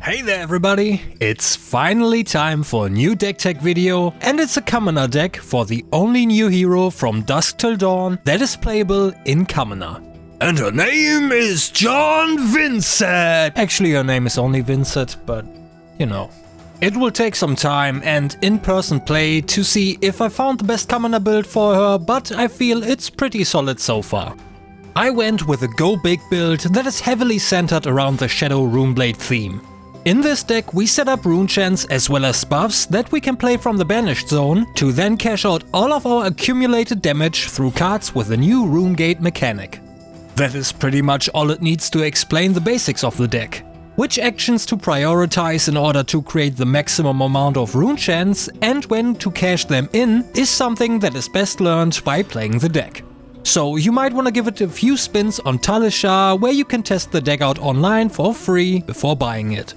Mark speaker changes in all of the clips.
Speaker 1: Hey there everybody, it's finally time for a new deck tech video, and it's a Commoner deck for the only new hero from Dusk Till Dawn that is playable in Commoner. And her name is John Vynnset! Actually her name is only Vynnset, but you know. It will take some time and in-person play to see if I found the best Commoner build for her, but I feel it's pretty solid so far. I went with a Go Big build that is heavily centered around the Shadow Runeblade theme. In this deck we set up rune chants as well as buffs that we can play from the Banished Zone to then cash out all of our accumulated damage through cards with the new Rune-Gate mechanic. That is pretty much all it needs to explain the basics of the deck. Which actions to prioritize in order to create the maximum amount of rune chants and when to cash them in is something that is best learned by playing the deck. So you might want to give it a few spins on Talishar where you can test the deck out online for free before buying it.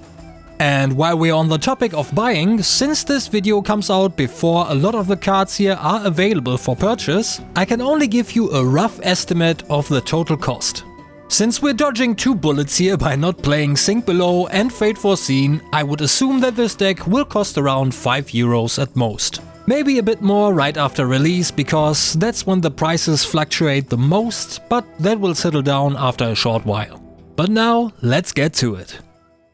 Speaker 1: And while we're on the topic of buying, since this video comes out before a lot of the cards here are available for purchase, I can only give you a rough estimate of the total cost. Since we're dodging 2 bullets here by not playing Sink Below and Fate Foreseen, I would assume that this deck will cost around €5 at most. Maybe a bit more right after release, because that's when the prices fluctuate the most, but that will settle down after a short while. But now, let's get to it.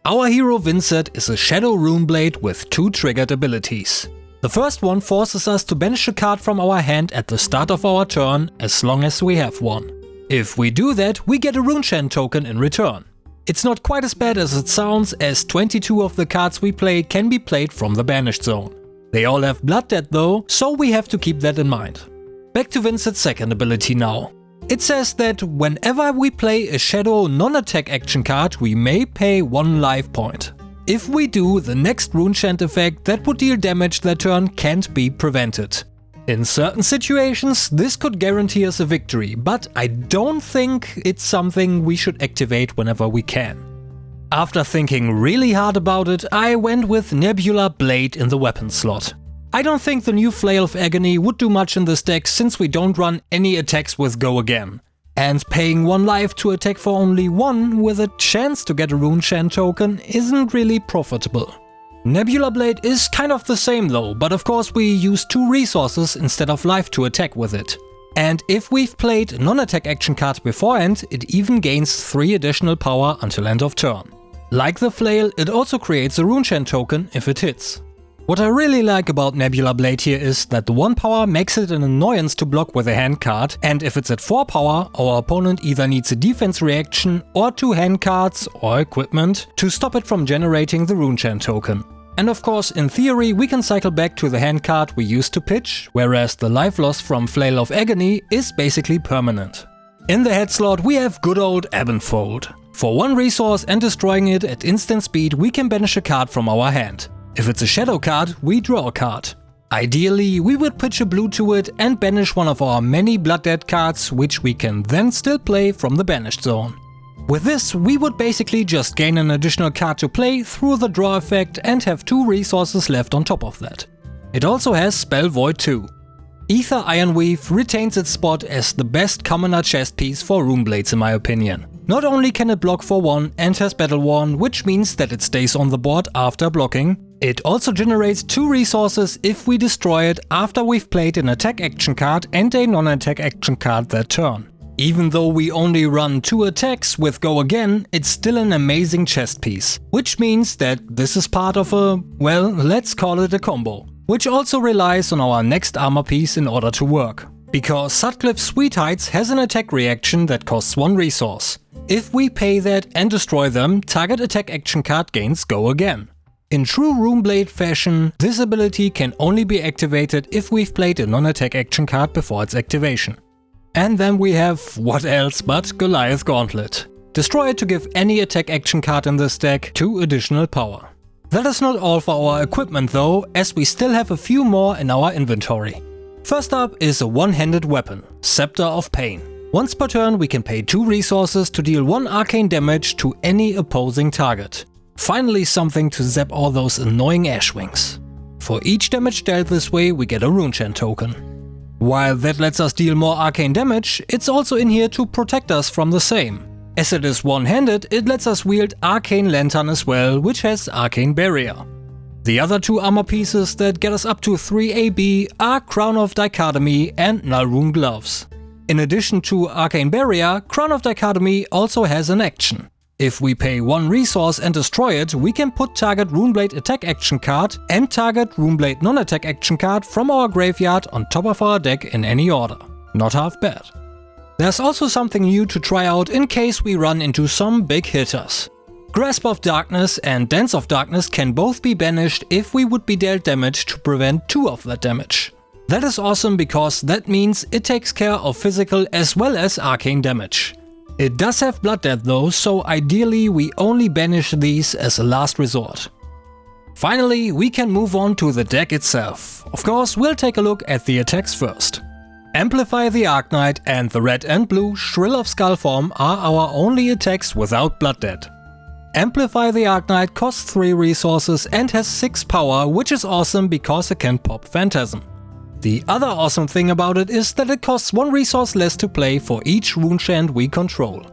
Speaker 1: Our hero Vynnset is a Shadow Runeblade with 2 triggered abilities. The first one forces us to banish a card from our hand at the start of our turn, as long as we have one. If we do that, we get a Rune-Chant token in return. It's not quite as bad as it sounds, as 22 of the cards we play can be played from the Banished Zone. They all have Blood Debt though, so we have to keep that in mind. Back to Vynnset's second ability now. It says that whenever we play a Shadow non-attack action card, we may pay 1 life point. If we do, the next Rune-Chant effect that would deal damage that turn can't be prevented. In certain situations, this could guarantee us a victory, but I don't think it's something we should activate whenever we can. After thinking really hard about it, I went with Nebula Blade in the weapon slot. I don't think the new Flail of Agony would do much in this deck since we don't run any attacks with Go Again. And paying 1 life to attack for only 1 with a chance to get a Rune-Chant token isn't really profitable. Nebula Blade is kind of the same though, but of course we use 2 resources instead of life to attack with it. And if we've played a non-attack action card beforehand, it even gains 3 additional power until end of turn. Like the Flail, it also creates a Rune-Chant token if it hits. What I really like about Nebula Blade here is that the 1 power makes it an annoyance to block with a hand card, and if it's at 4 power, our opponent either needs a defense reaction or 2 hand cards or equipment to stop it from generating the Rune-Chant token. And of course, in theory, we can cycle back to the hand card we used to pitch, whereas the life loss from Flail of Agony is basically permanent. In the head slot we have good old Ebb and Fold. For 1 resource and destroying it at instant speed, we can banish a card from our hand. If it's a shadow card, we draw a card. Ideally, we would pitch a blue to it and banish one of our many Blood Debt cards, which we can then still play from the Banished Zone. With this, we would basically just gain an additional card to play through the draw effect and have 2 resources left on top of that. It also has Spell Void too. Aether Ironweave retains its spot as the best Commoner chest piece for Runeblades in my opinion. Not only can it block for 1 and has Battle Worn, which means that it stays on the board after blocking, it also generates 2 resources if we destroy it after we've played an attack action card and a non-attack action card that turn. Even though we only run 2 attacks with Go Again, it's still an amazing chest piece, which means that this is part of a, well, let's call it a combo, which also relies on our next armor piece in order to work. Because Sutcliffe's Sweet Heights has an attack reaction that costs 1 resource. If we pay that and destroy them, target attack action card gains Go Again. In true Runeblade fashion, this ability can only be activated if we've played a non-attack action card before its activation. And then we have, what else but Goliath Gauntlet. Destroy it to give any attack action card in this deck 2 additional power. That is not all for our equipment though, as we still have a few more in our inventory. First up is a one-handed weapon, Scepter of Pain. Once per turn we can pay 2 resources to deal 1 arcane damage to any opposing target. Finally something to zap all those annoying Ashwings. For each damage dealt this way we get a Rune-Chant token. While that lets us deal more arcane damage, it's also in here to protect us from the same. As it is one-handed, it lets us wield Arcane Lantern as well, which has Arcane Barrier. The other two armor pieces that get us up to 3 AB are Crown of Dichotomy and Nullrune Gloves. In addition to Arcane Barrier, Crown of Dichotomy also has an action. If we pay 1 resource and destroy it, we can put target Runeblade attack action card and target Runeblade non-attack action card from our graveyard on top of our deck in any order. Not half bad. There's also something new to try out in case we run into some big hitters. Grasp of Darkness and Dance of Darkness can both be banished if we would be dealt damage to prevent 2 of that damage. That is awesome because that means it takes care of physical as well as arcane damage. It does have Blood Debt though, so ideally we only banish these as a last resort. Finally, we can move on to the deck itself. Of course, we'll take a look at the attacks first. Amplify the Arknight and the red and blue Shrill of Skullform are our only attacks without Blood Debt. Amplify the Arknight costs 3 resources and has 6 power, which is awesome because it can pop Phantasm. The other awesome thing about it is that it costs 1 resource less to play for each runechant we control.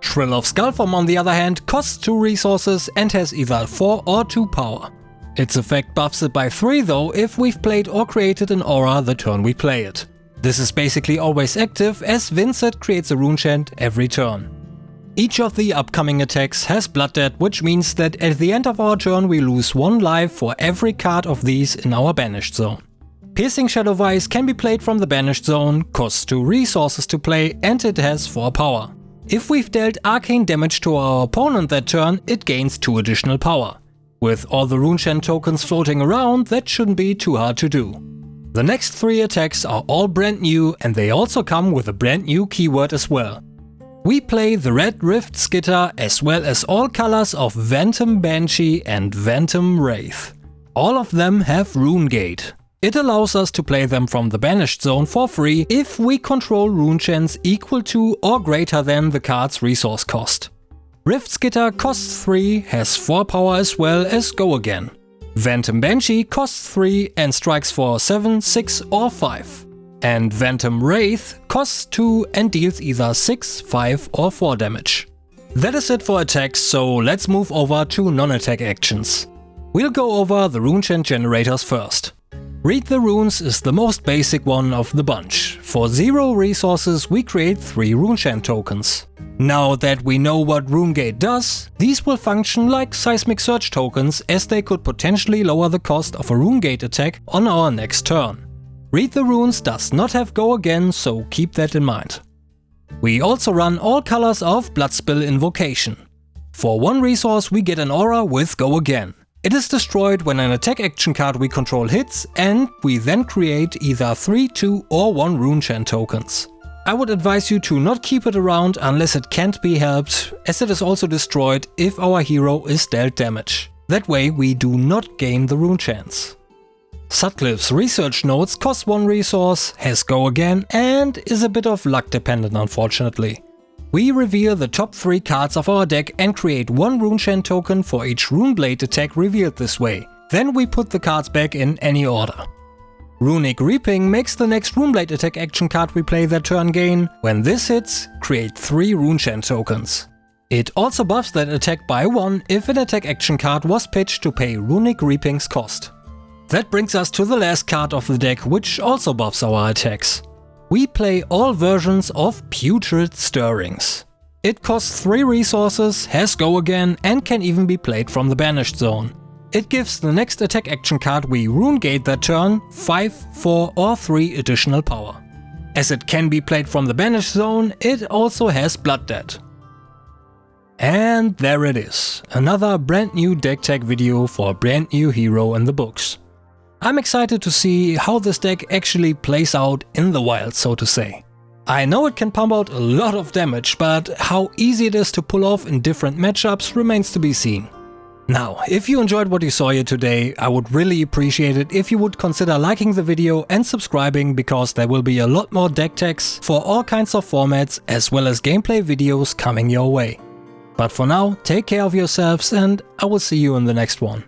Speaker 1: Shrill of Skullform on the other hand costs 2 resources and has either 4 or 2 power. Its effect buffs it by 3 though if we've played or created an aura the turn we play it. This is basically always active as Vynnset creates a runechant every turn. Each of the upcoming attacks has Blood Debt, which means that at the end of our turn we lose 1 life for every card of these in our banished zone. Piercing Shadow Vise can be played from the banished zone, costs 2 resources to play and it has 4 power. If we've dealt arcane damage to our opponent that turn, it gains 2 additional power. With all the runechant tokens floating around, that shouldn't be too hard to do. The next 3 attacks are all brand new and they also come with a brand new keyword as well. We play the Red Rift Skitter as well as all colors of Phantom Banshee and Phantom Wraith. All of them have Rune-Gate. It allows us to play them from the banished zone for free if we control runechants equal to or greater than the card's resource cost. Rift Skitter costs 3, has 4 power as well as Go Again. Phantom Banshee costs 3 and strikes for 7, 6 or 5. And Phantom Wraith costs 2 and deals either 6, 5 or 4 damage. That is it for attacks, so let's move over to non-attack actions. We'll go over the runechant generators first. Read the Runes is the most basic one of the bunch. For 0 resources we create 3 runechant tokens. Now that we know what Rune-Gate does, these will function like Seismic Surge tokens as they could potentially lower the cost of a Rune-Gate attack on our next turn. Read the Runes does not have Go Again, so keep that in mind. We also run all colors of Bloodspill Invocation. For 1 resource we get an aura with Go Again. It is destroyed when an attack action card we control hits and we then create either 3, 2 or 1 runechant tokens. I would advise you to not keep it around unless it can't be helped, as it is also destroyed if our hero is dealt damage. That way we do not gain the runechants. Sutcliffe's Research Notes costs 1 resource, has Go Again and is a bit of luck dependent unfortunately. We reveal the top 3 cards of our deck and create 1 runechant token for each Runeblade attack revealed this way. Then we put the cards back in any order. Runic Reaping makes the next Runeblade attack action card we play that turn gain. When this hits, create 3 runechant tokens. It also buffs that attack by 1 if an attack action card was pitched to pay Runic Reaping's cost. That brings us to the last card of the deck, which also buffs our attacks. We play all versions of Putrid Stirrings. It costs 3 resources, has Go Again and can even be played from the banished zone. It gives the next attack action card we Rune-Gate that turn 5, 4 or 3 additional power. As it can be played from the banished zone, it also has Blood Debt. And there it is, another brand new deck tech video for a brand new hero in the books. I'm excited to see how this deck actually plays out in the wild, so to say. I know it can pump out a lot of damage, but how easy it is to pull off in different matchups remains to be seen. Now, if you enjoyed what you saw here today, I would really appreciate it if you would consider liking the video and subscribing, because there will be a lot more deck techs for all kinds of formats as well as gameplay videos coming your way. But for now, take care of yourselves and I will see you in the next one.